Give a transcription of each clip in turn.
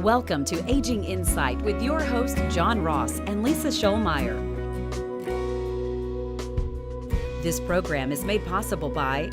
Welcome to Aging Insight with your host, John Ross and Lisa Shoalmire. This program is made possible by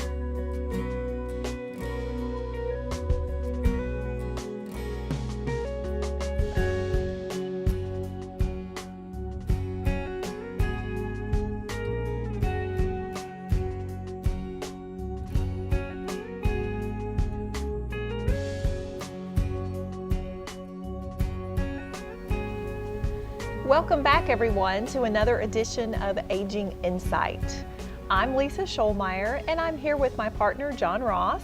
Welcome back, everyone, to another edition of Aging Insight. I'm Lisa Shoalmire, and I'm here with my partner, John Ross,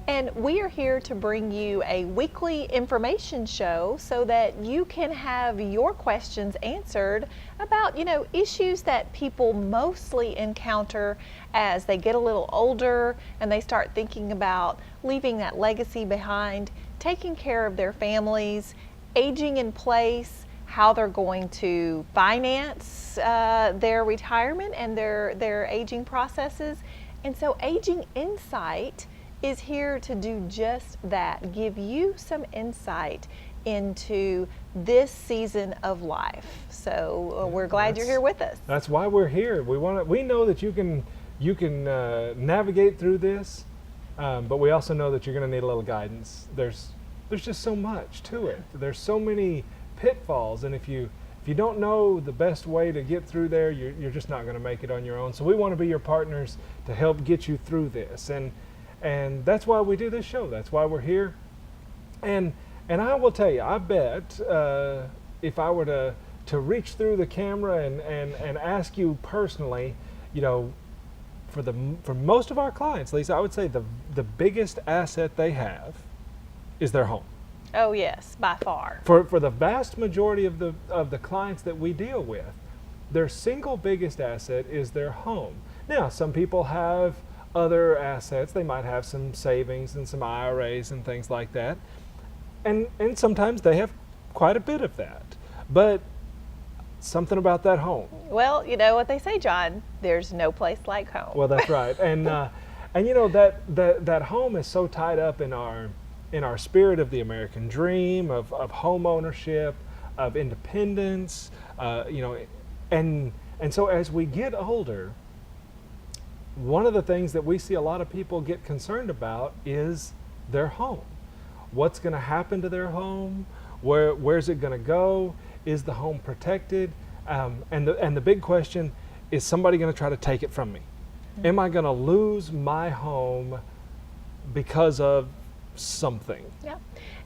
and we are here to bring you a weekly information show so that you can have your questions answered about, issues that people mostly encounter as they get a little older and they start thinking about leaving that legacy behind, taking care of their families, aging in place, how they're going to finance their retirement and their aging processes. And so Aging Insight is here to do just that, give you some insight into this season of life. So we're glad you're here with us. That's why we're here. We know that you can navigate through this, but we also know that you're going to need a little guidance. There's just so much to it. There's so many pitfalls, and if you don't know the best way to get through there, you're just not going to make it on your own. So we want to be your partners to help get you through this, and that's why we do this show. That's why we're here. And I will tell you, I bet if I were to reach through the camera and ask you personally, for most of our clients, Lisa, I would say the biggest asset they have is their home. Oh yes, by far. For the vast majority of the clients that we deal with, their single biggest asset is their home. Now, some people have other assets. They might have some savings and some IRAs and things like that. And sometimes they have quite a bit of that. But something about that home. Well, you know what they say, John, there's no place like home. Well, that's right. And that home is so tied up in our spirit of the American dream, of home ownership, of independence, and so as we get older, one of the things that we see a lot of people get concerned about is their home. What's going to happen to their home? Where's it going to go? Is the home protected? And the big question, is somebody going to try to take it from me? Mm-hmm. Am I going to lose my home because of something? Yeah.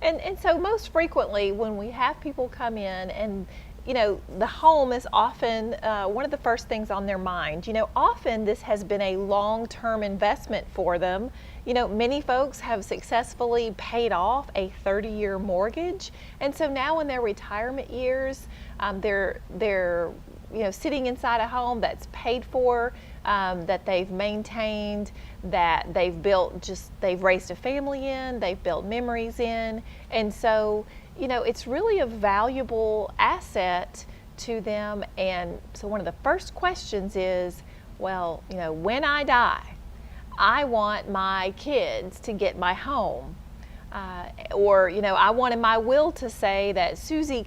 And so most frequently when we have people come in and the home is often one of the first things on their mind. Often this has been a long-term investment for them. Many folks have successfully paid off a 30-year mortgage, and so now in their retirement years, they're sitting inside a home that's paid for, that they've maintained, that they've raised a family in, they've built memories in, and so it's really a valuable asset to them. And so one of the first questions is, well, when I die, I want my kids to get my home, or I want in my will to say that Susie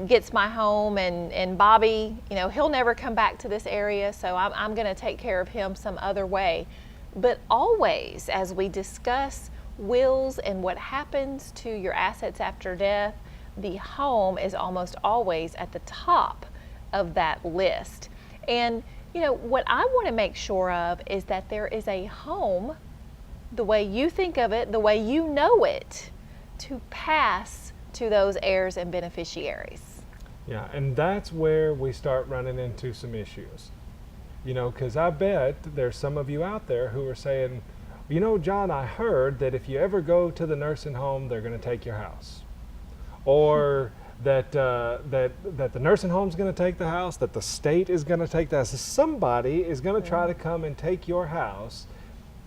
gets my home, and Bobby, he'll never come back to this area, so I'm going to take care of him some other way. But always, as we discuss wills and what happens to your assets after death, the home is almost always at the top of that list. And what I want to make sure of is that there is a home, the way you think of it, the way you know it, to pass to those heirs and beneficiaries. Yeah, and that's where we start running into some issues. Because I bet there's some of you out there who are saying, John, I heard that if you ever go to the nursing home, they're going to take your house. Or that the nursing home's going to take the house, that the state is going to take the house. Somebody is going to try to come and take your house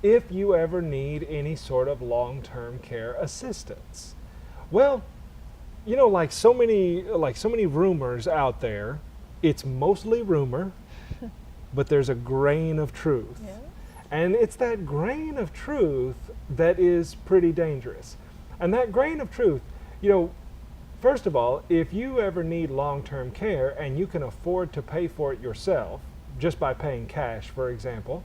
if you ever need any sort of long-term care assistance. Well, like so many rumors out there, it's mostly rumor, but there's a grain of truth. Yeah. And it's that grain of truth that is pretty dangerous. And that grain of truth, first of all, if you ever need long-term care and you can afford to pay for it yourself, just by paying cash, for example,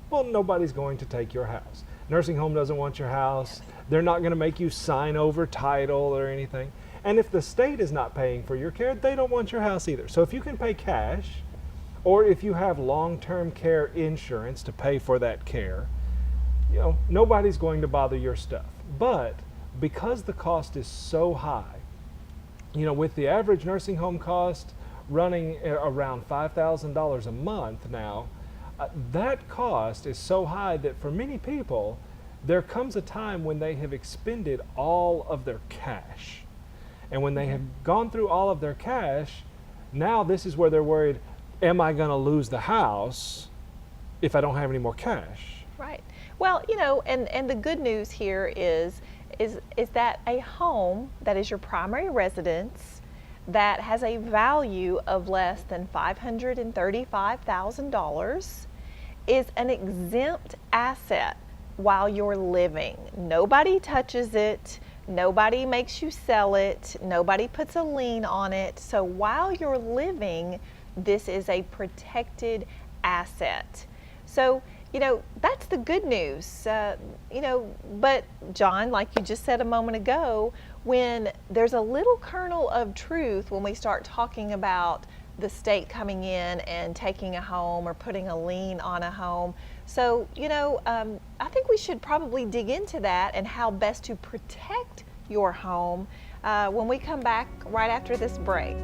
well, nobody's going to take your house. Nursing home doesn't want your house. They're not going to make you sign over title or anything. And if the state is not paying for your care, they don't want your house either. So if you can pay cash, or if you have long-term care insurance to pay for that care, nobody's going to bother your stuff. But because the cost is so high, with the average nursing home cost running around $5,000 a month now, that cost is so high that for many people, there comes a time when they have expended all of their cash. And when they have gone through all of their cash, now this is where they're worried, am I going to lose the house if I don't have any more cash? Right. Well, and the good news here is that a home that is your primary residence that has a value of less than $535,000 is an exempt asset while you're living. Nobody touches it. Nobody makes you sell it. Nobody puts a lien on it. So while you're living, this is a protected asset. So, that's the good news. But John, like you just said a moment ago, when there's a little kernel of truth when we start talking about the state coming in and taking a home or putting a lien on a home. So, I think we should probably dig into that and how best to protect your home when we come back right after this break.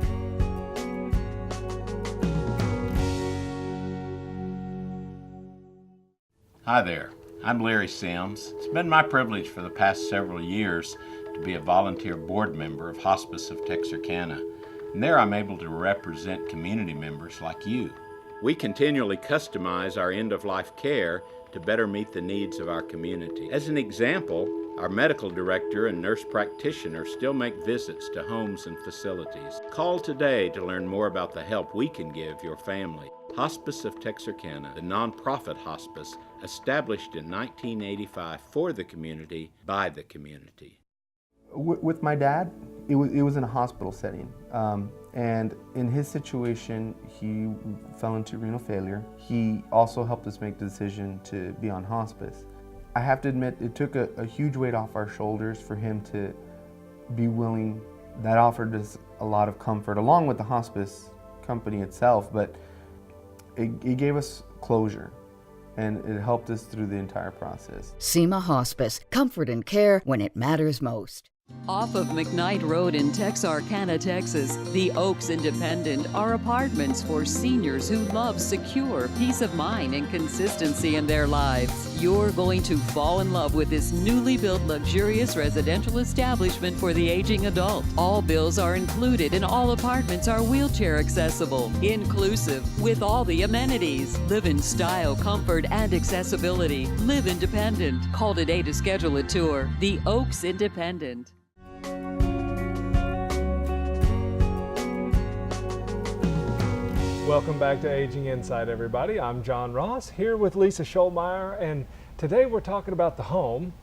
Hi there, I'm Larry Sims. It's been my privilege for the past several years to be a volunteer board member of Hospice of Texarkana, and there I'm able to represent community members like you. We continually customize our end-of-life care to better meet the needs of our community. As an example, our medical director and nurse practitioner still make visits to homes and facilities. Call today to learn more about the help we can give your family. Hospice of Texarkana, the nonprofit hospice established in 1985 for the community, by the community. With my dad, it was in a hospital setting. And in his situation, he fell into renal failure. He also helped us make the decision to be on hospice. I have to admit, it took a huge weight off our shoulders for him to be willing. That offered us a lot of comfort, along with the hospice company itself, but it gave us closure, and it helped us through the entire process. SEMA Hospice, comfort and care when it matters most. Off of McKnight Road in Texarkana, Texas, the Oaks Independent are apartments for seniors who love secure peace of mind and consistency in their lives. You're going to fall in love with this newly built luxurious residential establishment for the aging adult. All bills are included and all apartments are wheelchair accessible, inclusive with all the amenities. Live in style, comfort, and accessibility. Live independent. Call today to schedule a tour. The Oaks Independent. Welcome back to Aging Insight, everybody. I'm John Ross here with Lisa Shoalmire, and today we're talking about the home,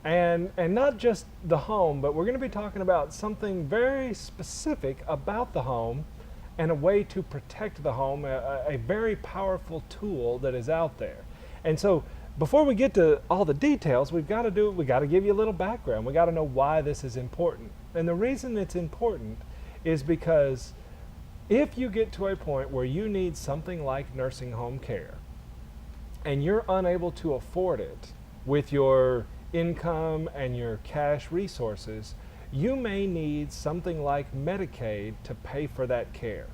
and not just the home, but we're going to be talking about something very specific about the home and a way to protect the home, a very powerful tool that is out there. And so before we get to all the details, we got to give you a little background. We got to know why this is important. And the reason it's important is because if you get to a point where you need something like nursing home care and you're unable to afford it with your income and your cash resources, you may need something like Medicaid to pay for that care.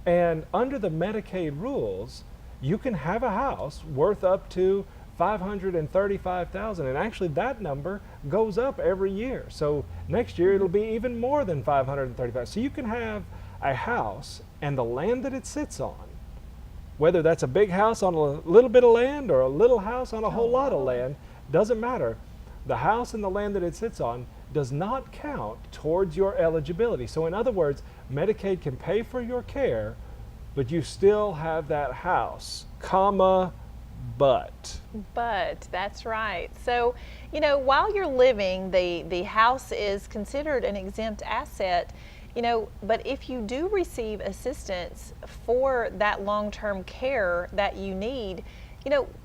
And under the Medicaid rules, you can have a house worth up to $535,000, and actually that number goes up every year. So next year it'll be even more than $535,000. So you can have a house and the land that it sits on, whether that's a big house on a little bit of land or a little house on a whole lot of land, doesn't matter. The house and the land that it sits on does not count towards your eligibility. So in other words, Medicaid can pay for your care, but you still have that house, comma, But That's right. So, while you're living, the house is considered an exempt asset, but if you do receive assistance for that long-term care that you need,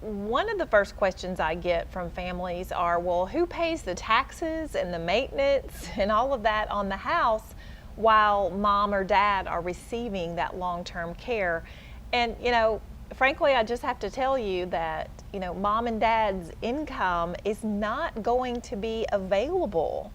one of the first questions I get from families are, well, who pays the taxes and the maintenance and all of that on the house while mom or dad are receiving that long-term care? And, frankly, I just have to tell you that, mom and dad's income is not going to be available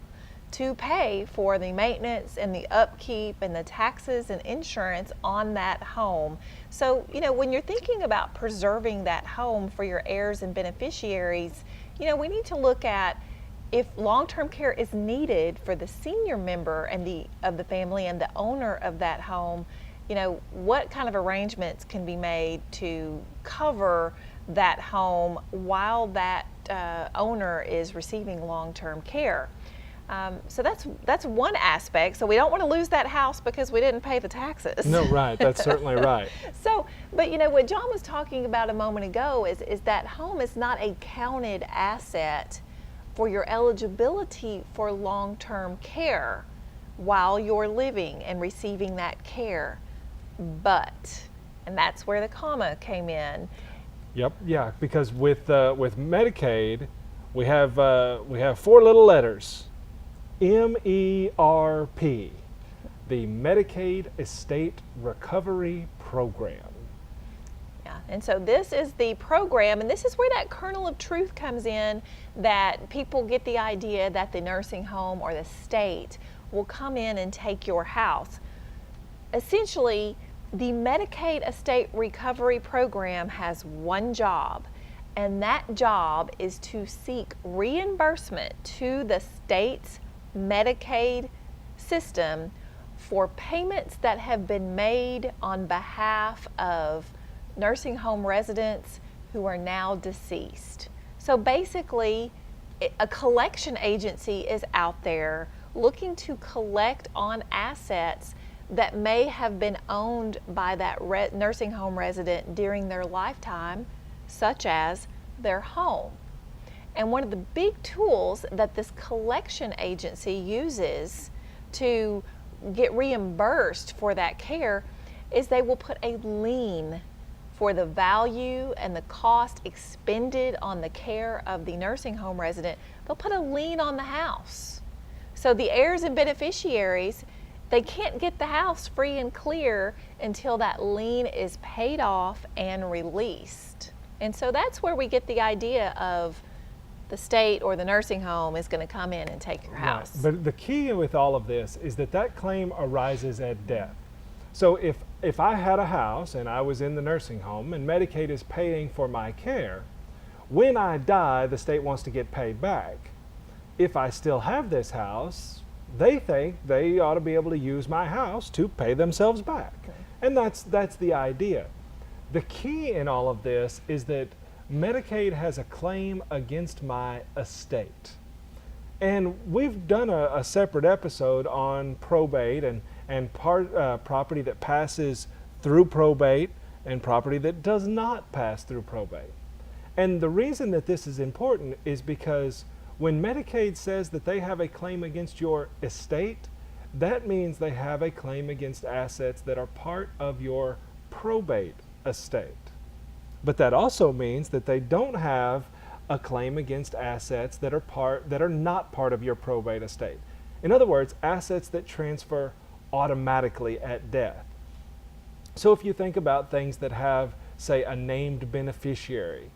to pay for the maintenance and the upkeep and the taxes and insurance on that home. So, when you're thinking about preserving that home for your heirs and beneficiaries, we need to look at if long-term care is needed for the senior member of the family and the owner of that home, what kind of arrangements can be made to cover that home while that owner is receiving long-term care. So that's one aspect. So we don't want to lose that house because we didn't pay the taxes. no, right, that's certainly right. So, but what John was talking about a moment ago is that home is not a counted asset for your eligibility for long-term care while you're living and receiving that care. But, and that's where the comma came in. Yep, yeah, because with Medicaid, we have 4 little letters, MERP, the Medicaid Estate Recovery Program. Yeah, and so this is the program, and this is where that kernel of truth comes in, that people get the idea that the nursing home or the state will come in and take your house. Essentially, the Medicaid Estate Recovery Program has one job, and that job is to seek reimbursement to the state's Medicaid system for payments that have been made on behalf of nursing home residents who are now deceased. So basically, a collection agency is out there looking to collect on assets that may have been owned by that nursing home resident during their lifetime, such as their home. And one of the big tools that this collection agency uses to get reimbursed for that care is they will put a lien for the value and the cost expended on the care of the nursing home resident. They'll put a lien on the house. So the heirs and beneficiaries, they can't get the house free and clear until that lien is paid off and released. And so that's where we get the idea of the state or the nursing home is going to come in and take your house. Right. But the key with all of this is that claim arises at death. So if I had a house and I was in the nursing home and Medicaid is paying for my care, when I die, the state wants to get paid back. If I still have this house, they think they ought to be able to use my house to pay themselves back. Okay. And that's the idea. The key in all of this is that Medicaid has a claim against my estate. And we've done a separate episode on probate and property that passes through probate and property that does not pass through probate. And the reason that this is important is because when Medicaid says that they have a claim against your estate, that means they have a claim against assets that are part of your probate estate. But that also means that they don't have a claim against assets that are not part of your probate estate. In other words, assets that transfer automatically at death. So if you think about things that have, say, a named beneficiary,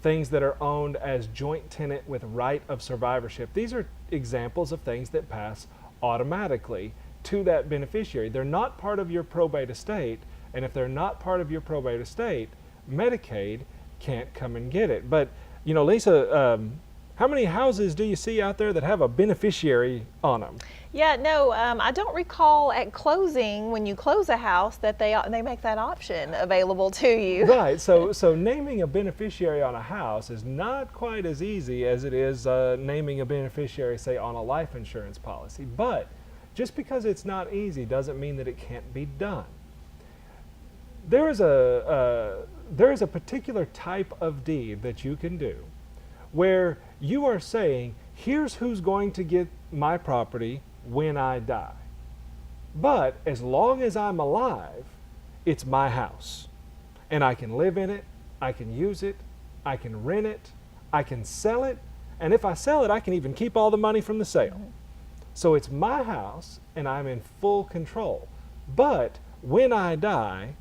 things that are owned as joint tenant with right of survivorship, these are examples of things that pass automatically to that beneficiary. They're not part of your probate estate, and if they're not part of your probate estate, Medicaid can't come and get it. But, Lisa, how many houses do you see out there that have a beneficiary on them? Yeah, no, I don't recall at closing, when you close a house, that they make that option available to you. Right, so naming a beneficiary on a house is not quite as easy as it is naming a beneficiary, say, on a life insurance policy. But just because it's not easy doesn't mean that it can't be done. There is there is a particular type of deed that you can do where you are saying, here's who's going to get my property when I die. But as long as I'm alive, it's my house. And I can live in it, I can use it, I can rent it, I can sell it, and if I sell it, I can even keep all the money from the sale. So it's my house, and I'm in full control. But when I die,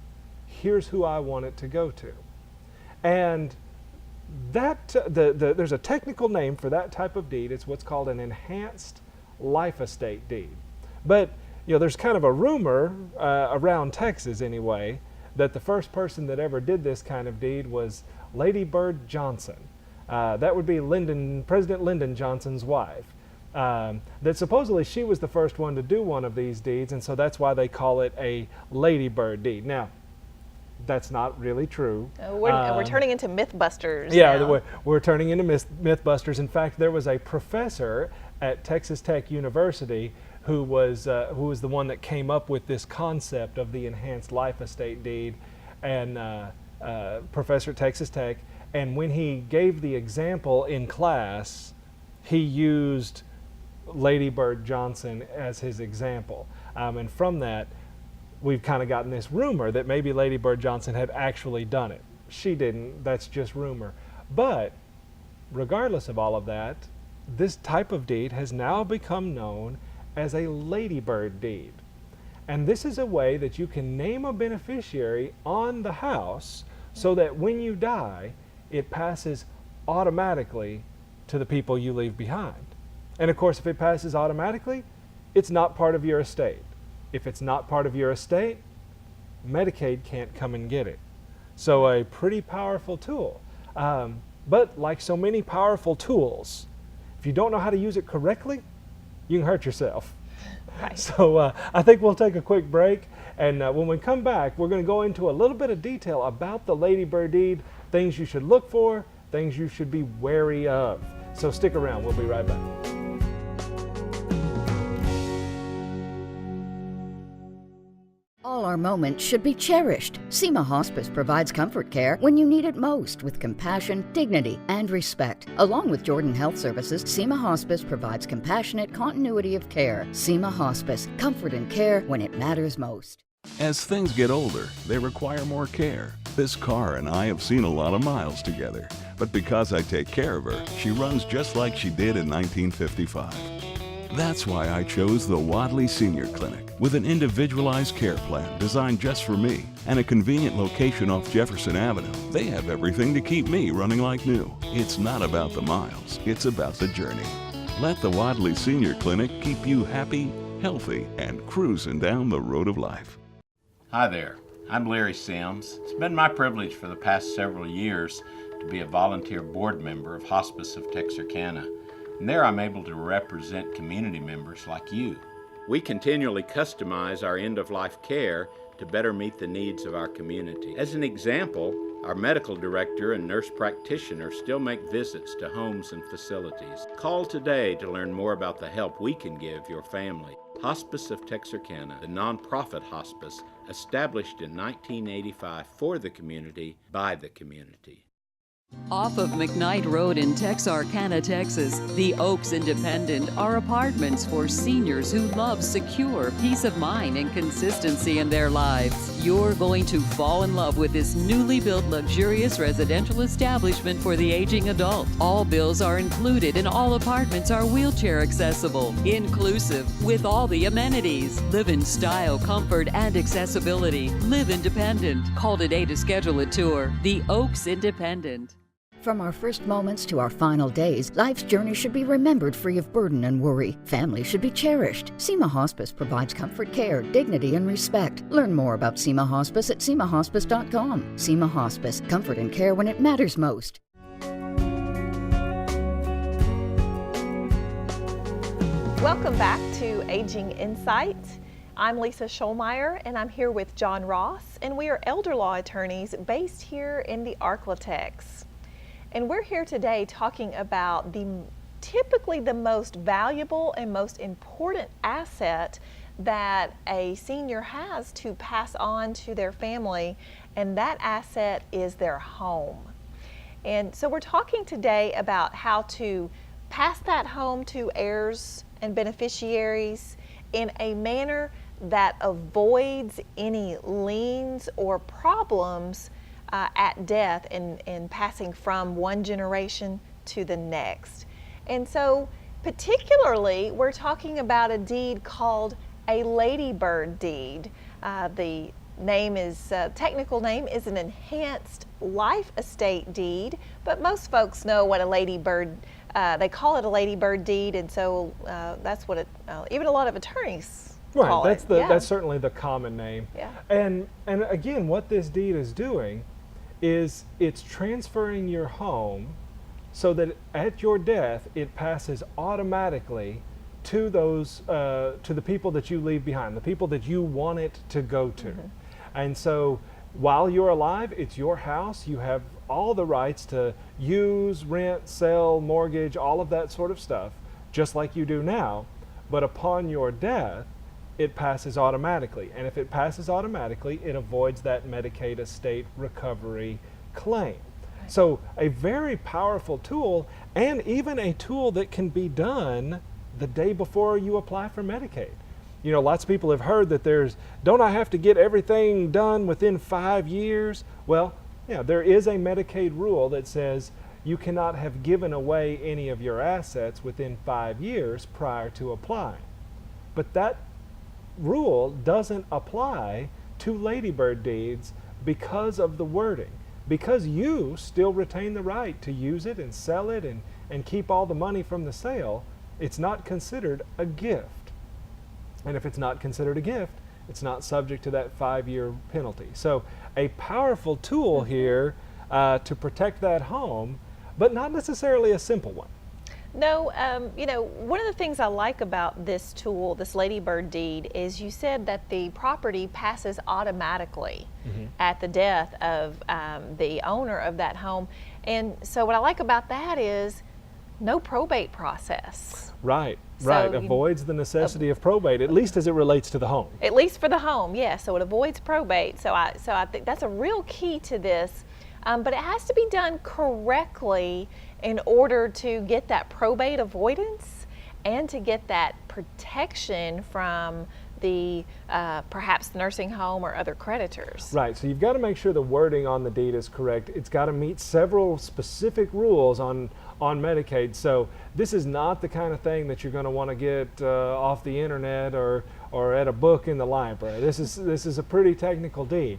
here's who I want it to go to. And that there's a technical name for that type of deed. It's what's called an enhanced life estate deed. But there's kind of a rumor around Texas anyway that the first person that ever did this kind of deed was Lady Bird Johnson. That would be President Lyndon Johnson's wife. That supposedly she was the first one to do one of these deeds, and so that's why they call it a Lady Bird deed. Now, that's not really true. We're turning into Mythbusters. Yeah, now. we're turning into Mythbusters. In fact, there was a professor at Texas Tech University who was the one that came up with this concept of the enhanced life estate deed, and professor at Texas Tech. And when he gave the example in class, he used Lady Bird Johnson as his example. And from that, we've kind of gotten this rumor that maybe Lady Bird Johnson had actually done it. She didn't, that's just rumor. But regardless of all of that, this type of deed has now become known as a Lady Bird deed. And this is a way that you can name a beneficiary on the house so that when you die, it passes automatically to the people you leave behind. And of course, if it passes automatically, it's not part of your estate. If it's not part of your estate, Medicaid can't come and get it. So a pretty powerful tool. But like so many powerful tools, if you don't know how to use it correctly, you can hurt yourself. Right. So I think we'll take a quick break, and when we come back, we're going to go into a little bit of detail about the Lady Bird deed, things you should look for, things you should be wary of. So stick around, we'll be right back. All our moments should be cherished. SEMA Hospice provides comfort care when you need it most with compassion, dignity, and respect. Along with Jordan Health Services, SEMA Hospice provides compassionate continuity of care. SEMA Hospice, comfort and care when it matters most. As things get older, they require more care. This car and I have seen a lot of miles together, but because I take care of her, she runs just like she did in 1955. That's why I chose the Wadley Senior Clinic, with an individualized care plan designed just for me and a convenient location off Jefferson Avenue. They have everything to keep me running like new. It's not about the miles, it's about the journey. Let the Wadley Senior Clinic keep you happy, healthy, and cruising down the road of life. Hi there, I'm Larry Sims. It's been my privilege for the past several years to be a volunteer board member of Hospice of Texarkana. And there I'm able to represent community members like you. We continually customize our end-of-life care to better meet the needs of our community. As an example, our medical director and nurse practitioner still make visits to homes and facilities. Call today to learn more about the help we can give your family. Hospice of Texarkana, the nonprofit hospice established in 1985 for the community, by the community. Off of McKnight Road in Texarkana, Texas, the Oaks Independent are apartments for seniors who love secure peace of mind and consistency in their lives. You're going to fall in love with this newly built luxurious residential establishment for the aging adult. All bills are included and all apartments are wheelchair accessible, inclusive with all the amenities. Live in style, comfort, and accessibility. Live independent. Call today to schedule a tour. The Oaks Independent. From our first moments to our final days, life's journey should be remembered free of burden and worry. Families should be cherished. SEMA Hospice provides comfort care, dignity, and respect. Learn more about SEMA Hospice at SEMAHospice.com. SEMA Hospice, comfort and care when it matters most. Welcome back to Aging Insight. I'm Lisa Shoalmire, and I'm here with John Ross, and we are elder law attorneys based here in the Arklatex. And we're here today talking about typically the most valuable and most important asset that a senior has to pass on to their family, and that asset is their home. And so we're talking today about how to pass that home to heirs and beneficiaries in a manner that avoids any liens or problems at death in passing from one generation to the next. And so particularly, we're talking about a deed called a ladybird deed. The name is, technical name is an enhanced life estate deed, but most folks know what a ladybird, they call it a ladybird deed, and so that's what it, even a lot of attorneys call that's it. that's certainly the common name. Yeah. And again, what this deed is doing is it's transferring your home so that at your death it passes automatically to those to the people that you leave behind, the people that you want it to go to. And so while you're alive, it's your house. You have all the rights to use, rent, sell, mortgage, all of that sort of stuff, just like you do now. But upon your death, it passes automatically. And if it passes automatically, it avoids that Medicaid estate recovery claim. So a very powerful tool, and even a tool that can be done the day before you apply for Medicaid. You know, lots of people have heard that don't I have to get everything done within 5 years? Well, yeah, there is a Medicaid rule that says you cannot have given away any of your assets within 5 years prior to applying. But that rule doesn't apply to ladybird deeds because of the wording. Because you still retain the right to use it and sell it and keep all the money from the sale, it's not considered a gift. And if it's not considered a gift, it's not subject to that 5-year penalty. So a powerful tool here to protect that home, but not necessarily a simple one. No, you know, one of the things I like about this tool, this ladybird deed, is you said that the property passes automatically at the death of the owner of that home. And so what I like about that is no probate process. Right, So right. Avoids the necessity of probate, at least as it relates to the home. At least for the home, yes. So it avoids probate. So I think that's a real key to this. But it has to be done correctly in order to get that probate avoidance and to get that protection from the perhaps the nursing home or other creditors. Right, so you've got to make sure the wording on the deed is correct. It's got to meet several specific rules on Medicaid. So this is not the kind of thing that you're going to want to get off the internet or at a book in the library. This is a pretty technical deed.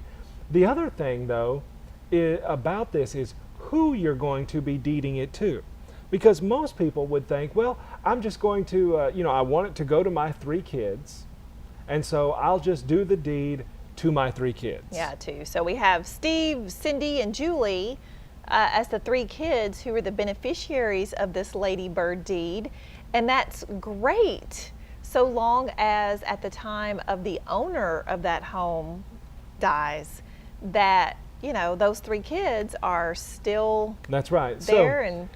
The other thing, though, about this is who you're going to be deeding it to. Because most people would think, well, I'm just going to, I want it to go to my 3 kids, and so I'll just do the deed to my 3 kids. Yeah, too. So we have Steve, Cindy, and Julie as the 3 kids who are the beneficiaries of this ladybird deed, and that's great so long as at the time of the owner of that home dies, that those 3 kids are still That's right. there. So, and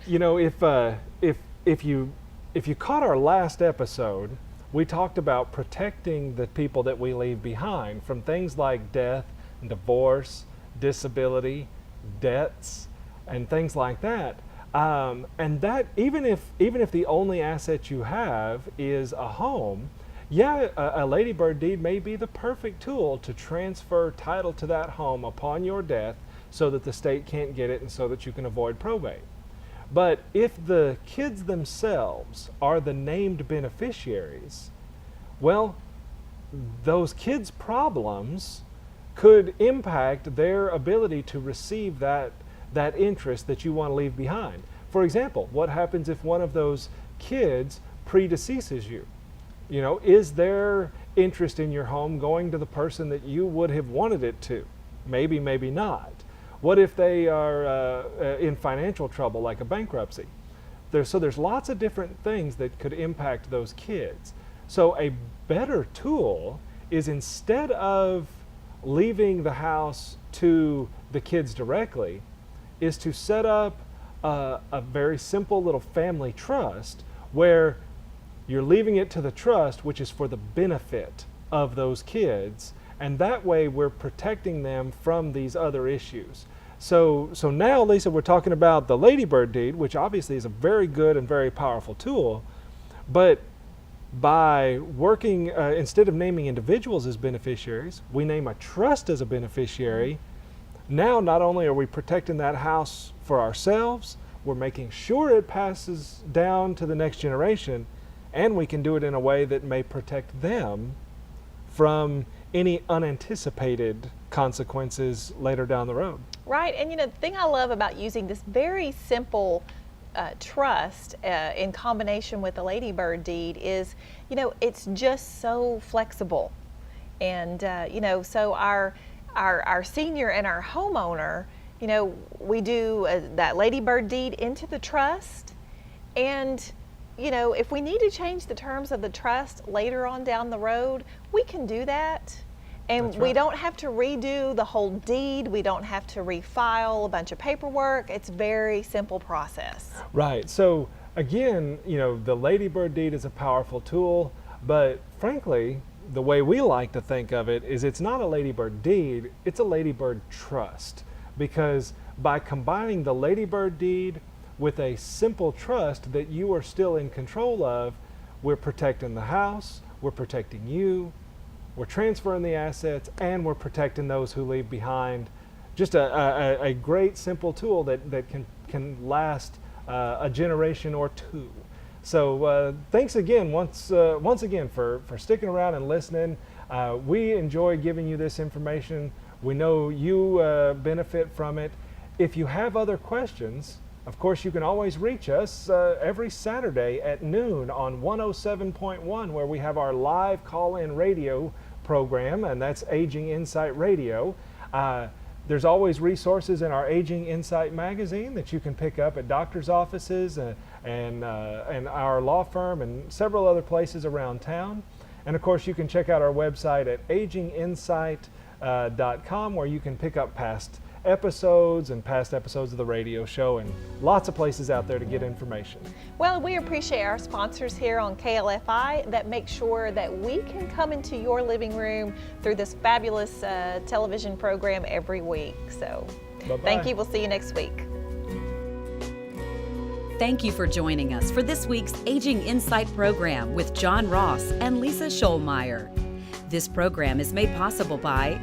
if you caught our last episode, we talked about protecting the people that we leave behind from things like death, divorce, disability, debts, and things like that. And that even if the only asset you have is a home, a ladybird deed may be the perfect tool to transfer title to that home upon your death so that the state can't get it and so that you can avoid probate. But if the kids themselves are the named beneficiaries, well, those kids' problems could impact their ability to receive that interest that you want to leave behind. For example, what happens if one of those kids predeceases you? Is their interest in your home going to the person that you would have wanted it to? Maybe, maybe not. What if they are in financial trouble, like a bankruptcy? There's lots of different things that could impact those kids. So a better tool is, instead of leaving the house to the kids directly, is to set up a very simple little family trust where you're leaving it to the trust, which is for the benefit of those kids, And that way we're protecting them from these other issues. So now, Lisa, we're talking about the ladybird deed, which obviously is a very good and very powerful tool. But by working, instead of naming individuals as beneficiaries, we name a trust as a beneficiary. Now, not only are we protecting that house for ourselves, we're making sure it passes down to the next generation, and we can do it in a way that may protect them from any unanticipated consequences later down the road. Right, and the thing I love about using this very simple trust in combination with the ladybird deed is, it's just so flexible. And, so our senior and our homeowner, we do that ladybird deed into the trust. And, if we need to change the terms of the trust later on down the road, we can do that. And That's right. We don't have to redo the whole deed. We don't have to refile a bunch of paperwork. It's a very simple process. Right. So again, the ladybird deed is a powerful tool, but frankly, the way we like to think of it is it's not a ladybird deed, it's a ladybird trust. Because by combining the ladybird deed with a simple trust that you are still in control of, we're protecting the house, we're protecting you, we're transferring the assets, and we're protecting those who leave behind. Just a great simple tool that can last a generation or two. So thanks again once again for sticking around and listening. We enjoy giving you this information. We know you benefit from it. If you have other questions, of course, you can always reach us every Saturday at noon on 107.1, where we have our live call-in radio program, and that's Aging Insight Radio. There's always resources in our Aging Insight magazine that you can pick up at doctor's offices and our law firm and several other places around town. And of course, you can check out our website at aginginsight.com, where you can pick up past episodes of the radio show, and lots of places out there to get information. Well, we appreciate our sponsors here on KLFI that make sure that we can come into your living room through this fabulous television program every week. So Bye-bye. Thank you. We'll see you next week. Thank you for joining us for this week's Aging Insight program with John Ross and Lisa Shoalmire. This program is made possible by